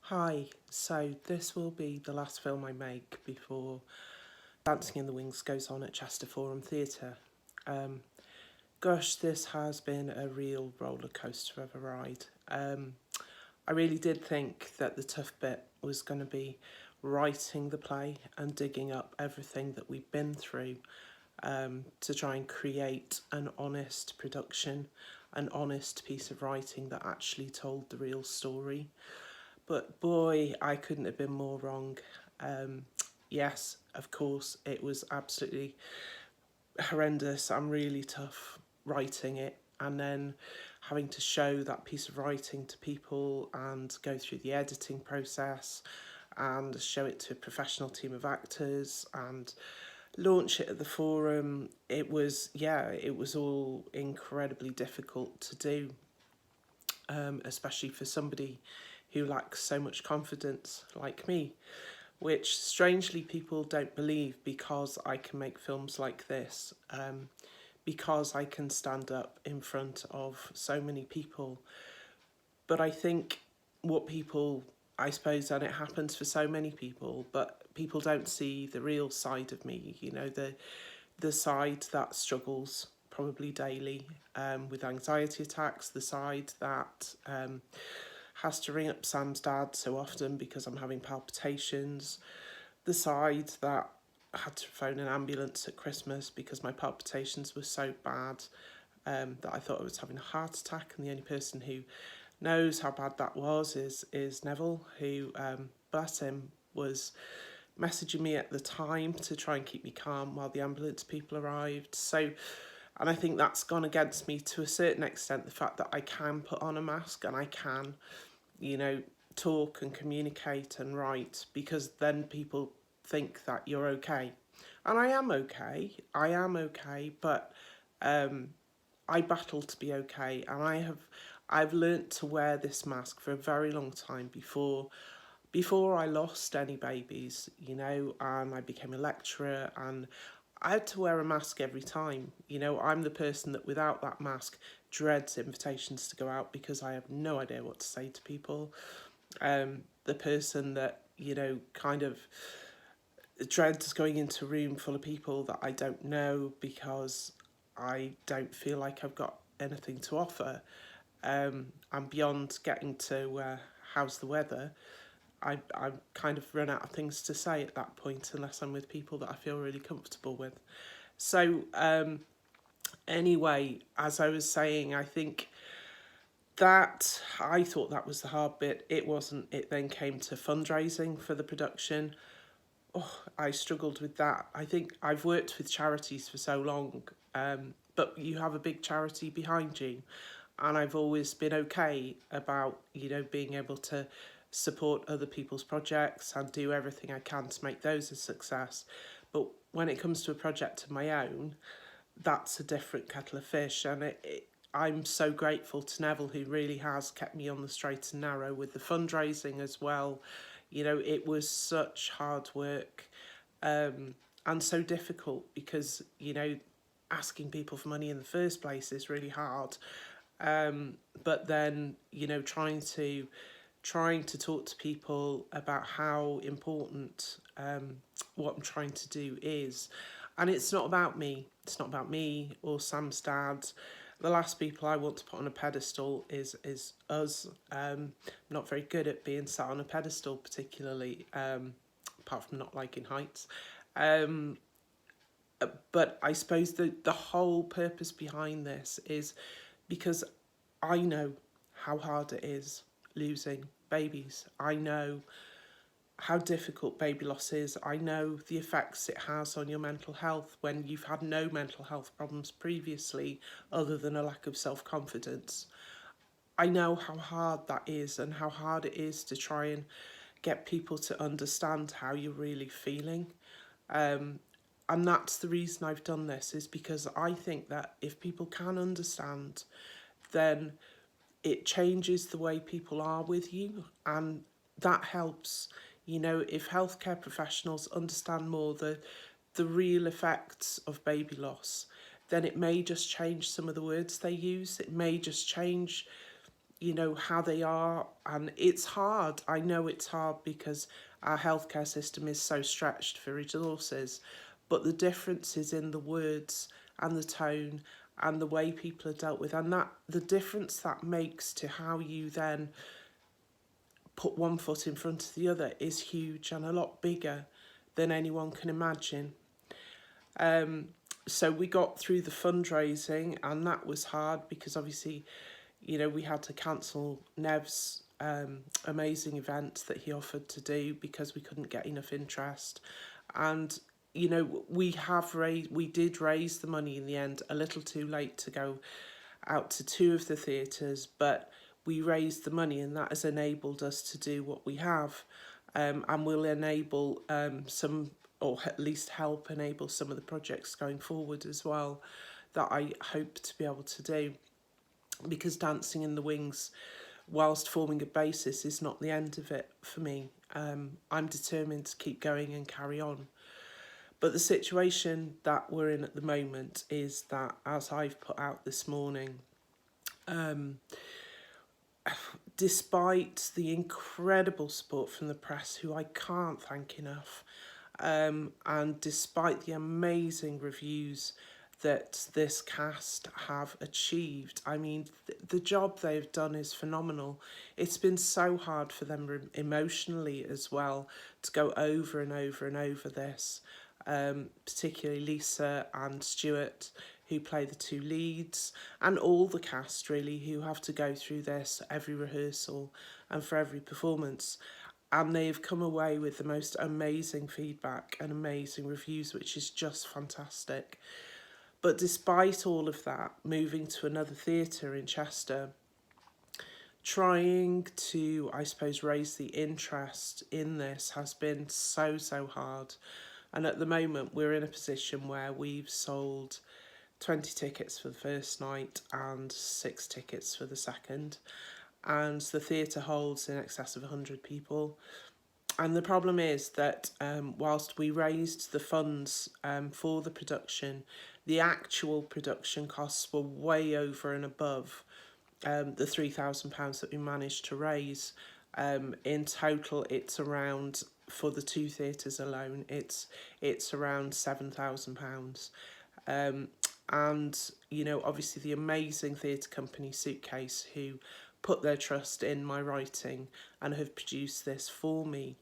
Hi, so this will be the last film I make before Dancing in the Wings goes on at Chester Forum Theatre. Um, Gosh, this has been a real roller coaster of a ride. I really did think that the tough bit was going to be writing the play and digging up everything that we've been through to try and create an honest production, an honest piece of writing that actually told the real story. But boy, I couldn't have been more wrong. Um, yes, of course, it was absolutely horrendous and really tough writing it, and then having to show that piece of writing to people and go through the editing process and show it to a professional team of actors and launch it at the forum. It was all incredibly difficult to do, especially for somebody who lacks so much confidence like me, which strangely people don't believe because I can make films like this, because I can stand up in front of so many people. But I think what people, I suppose, and it happens for so many people, but people don't see the real side of me, the side that struggles probably daily with anxiety attacks, the side that has to ring up Sam's dad so often because I'm having palpitations, the side that had to phone an ambulance at Christmas because my palpitations were so bad that I thought I was having a heart attack, and the only person who knows how bad that was is Neville, who, bless him, was messaging me at the time to try and keep me calm while the ambulance people arrived. So, and I think that's gone against me to a certain extent, the fact that I can put on a mask and I can, you know, talk and communicate and write, because then people think that you're okay. And I am okay. I am okay, but I battle to be okay, and I've learnt to wear this mask for a very long time before I lost any babies, and I became a lecturer, and I had to wear a mask every time. I'm the person that without that mask dreads invitations to go out because I have no idea what to say to people. The person that, kind of dreads going into a room full of people that I don't know because I don't feel like I've got anything to offer. And beyond getting to how's the weather, I kind of run out of things to say at that point unless I'm with people that I feel really comfortable with. So anyway, as I was saying, I think that I thought that was the hard bit. It wasn't. It then came to fundraising for the production. Oh, I struggled with that. I think I've worked with charities for so long, but you have a big charity behind you, and I've always been okay about, being able to support other people's projects and do everything I can to make those a success. But when it comes to a project of my own, that's a different kettle of fish, and I'm so grateful to Neville, who really has kept me on the straight and narrow with the fundraising as well. It was such hard work, and so difficult because, asking people for money in the first place is really hard. But then, trying to talk to people about how important what I'm trying to do is. And it's not about me. It's not about me or Sam's dad. The last people I want to put on a pedestal is us. I'm not very good at being sat on a pedestal, particularly, apart from not liking heights. Um, but I suppose the whole purpose behind this is because I know how hard it is losing babies. I know how difficult baby loss is. I know the effects it has on your mental health when you've had no mental health problems previously other than a lack of self-confidence. I know how hard that is and how hard it is to try and get people to understand how you're really feeling. And that's the reason I've done this, is because I think that if people can understand, then it changes the way people are with you, and that helps. If healthcare professionals understand more the real effects of baby loss, then it may just change some of the words they use. It may just change you know, how they are. And it's hard. I know it's hard because our healthcare system is so stretched for resources. But the difference is in the words and the tone and the way people are dealt with. And that the difference that makes to how you then put one foot in front of the other is huge and a lot bigger than anyone can imagine. So we got through the fundraising, and that was hard because obviously, you know, we had to cancel Nev's amazing event that he offered to do because we couldn't get enough interest. And you know, we did raise the money in the end, a little too late to go out to two of the theatres, but we raised the money, and that has enabled us to do what we have, and will enable some, or at least help enable some of the projects going forward as well, that I hope to be able to do. Because Dancing in the Wings, whilst forming a basis, is not the end of it for me. I'm determined to keep going and carry on. But the situation that we're in at the moment is that, as I've put out this morning, despite the incredible support from the press, who I can't thank enough, and despite the amazing reviews that this cast have achieved, I mean, the job they've done is phenomenal. It's been so hard for them emotionally as well to go over and over and over this, particularly Lisa and Stuart, who play the two leads, and all the cast really, who have to go through this every rehearsal and for every performance. And they've come away with the most amazing feedback and amazing reviews, which is just fantastic. But despite all of that, moving to another theatre in Chester, trying to, I suppose, raise the interest in this has been so hard. And at the moment, we're in a position where we've sold 20 tickets for the first night and 6 tickets for the second. And the theatre holds in excess of 100 people. And the problem is that whilst we raised the funds for the production, the actual production costs were way over and above the £3,000 that we managed to raise. In total, it's around, for the two theatres alone, it's around £7,000. And, you know, obviously the amazing theatre company Suitcase, who put their trust in my writing and have produced this for me,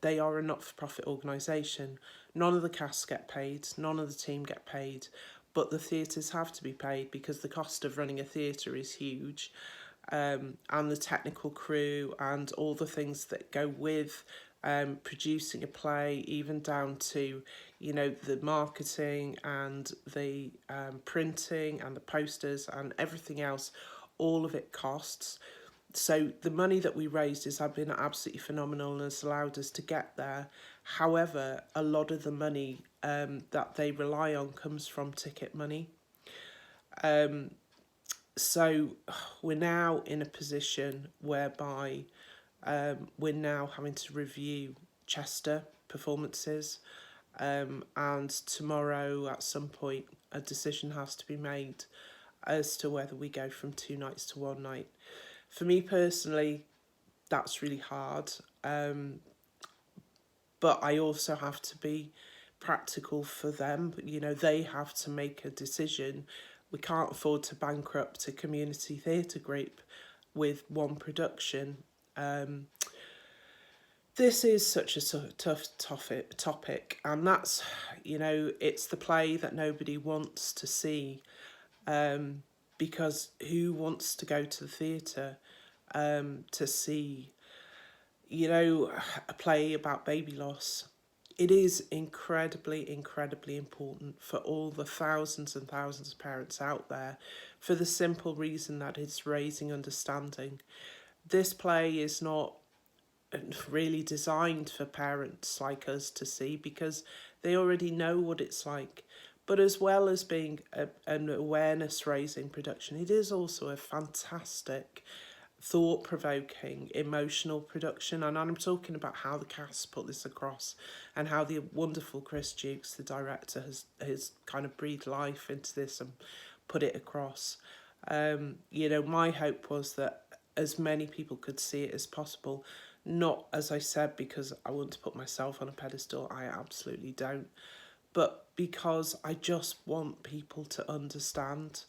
they are a not-for-profit organisation. None of the cast get paid, none of the team get paid, but the theatres have to be paid because the cost of running a theatre is huge, and the technical crew and all the things that go with producing a play, even down to, you know, the marketing and the printing and the posters and everything else, all of it costs. So the money that we raised has been absolutely phenomenal and has allowed us to get there. However, a lot of the money that they rely on comes from ticket money. So we're now in a position whereby we're now having to review Chester performances, and tomorrow at some point a decision has to be made as to whether we go from 2 nights to 1 night. For me personally, that's really hard, but I also have to be practical for them. You know, they have to make a decision. We can't afford to bankrupt a community theatre group with one production. This is such a tough topic, and that's, you know, it's the play that nobody wants to see, because who wants to go to the theatre to see, you know, a play about baby loss? It is incredibly important for all the thousands and thousands of parents out there, for the simple reason that it's raising understanding. This play is not really designed for parents like us to see because they already know what it's like. But as well as being an awareness raising production, it is also a fantastic, thought-provoking, emotional production. And I'm talking about how the cast put this across, and how the wonderful Chris Dukes, the director, has kind of breathed life into this and put it across. You know, my hope was that as many people could see it as possible, not, as I said, because I want to put myself on a pedestal, I absolutely don't, but because I just want people to understand.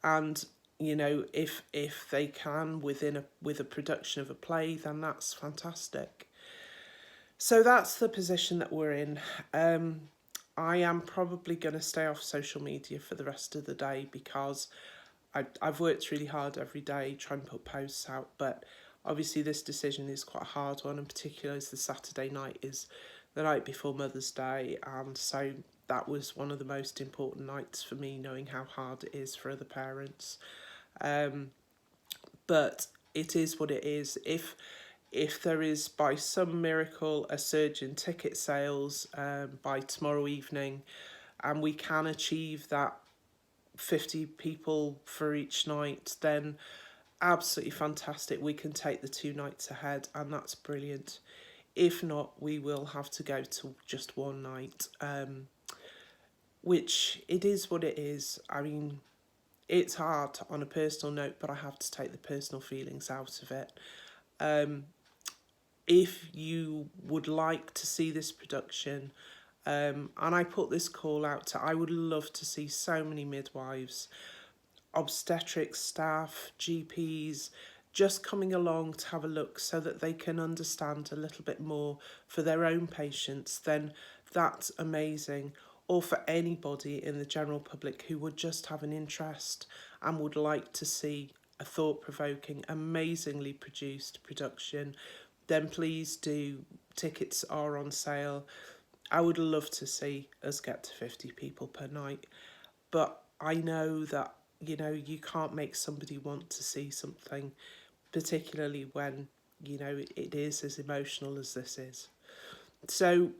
And you know, if they can with a production of a play, then that's fantastic. So that's the position that we're in. I am probably going to stay off social media for the rest of the day because I've worked really hard every day trying to put posts out, but obviously this decision is quite a hard one, and particularly as the Saturday night is the night before Mother's Day, and so that was one of the most important nights for me, knowing how hard it is for other parents. But it is what it is. If there is by some miracle a surge in ticket sales by tomorrow evening, and we can achieve that 50 people for each night, then absolutely fantastic. We can take the 2 nights ahead, and that's brilliant. If not, we will have to go to just one night, which it is what it is. I mean, it's hard on a personal note, but I have to take the personal feelings out of it. If you would like to see this production, and I put this call out to, I would love to see so many midwives, obstetrics staff, GPs, just coming along to have a look so that they can understand a little bit more for their own patients, then that's amazing. Or for anybody in the general public who would just have an interest and would like to see a thought-provoking, amazingly produced production, then please do. Tickets are on sale. I would love to see us get to 50 people per night, but I know that, you know, you can't make somebody want to see something, particularly when, you know, it is as emotional as this is. So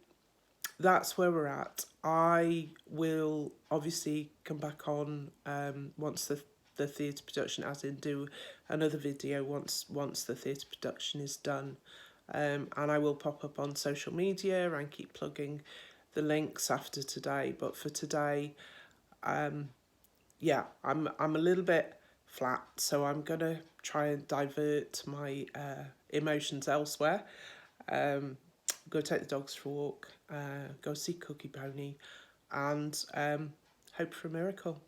that's where we're at. I will obviously come back on once the theatre production, as in do another video once the theatre production is done, and I will pop up on social media and keep plugging the links after today. But for today, yeah, I'm a little bit flat, so I'm gonna try and divert my emotions elsewhere. Go take the dogs for a walk, go see Cookie Pony, and hope for a miracle.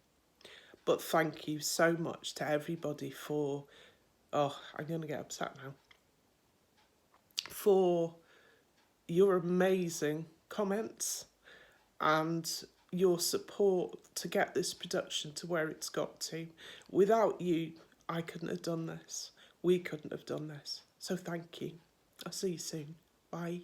But thank you so much to everybody for, oh, I'm going to get upset now, for your amazing comments and your support to get this production to where it's got to. Without you, I couldn't have done this. We couldn't have done this. So thank you. I'll see you soon. Bye.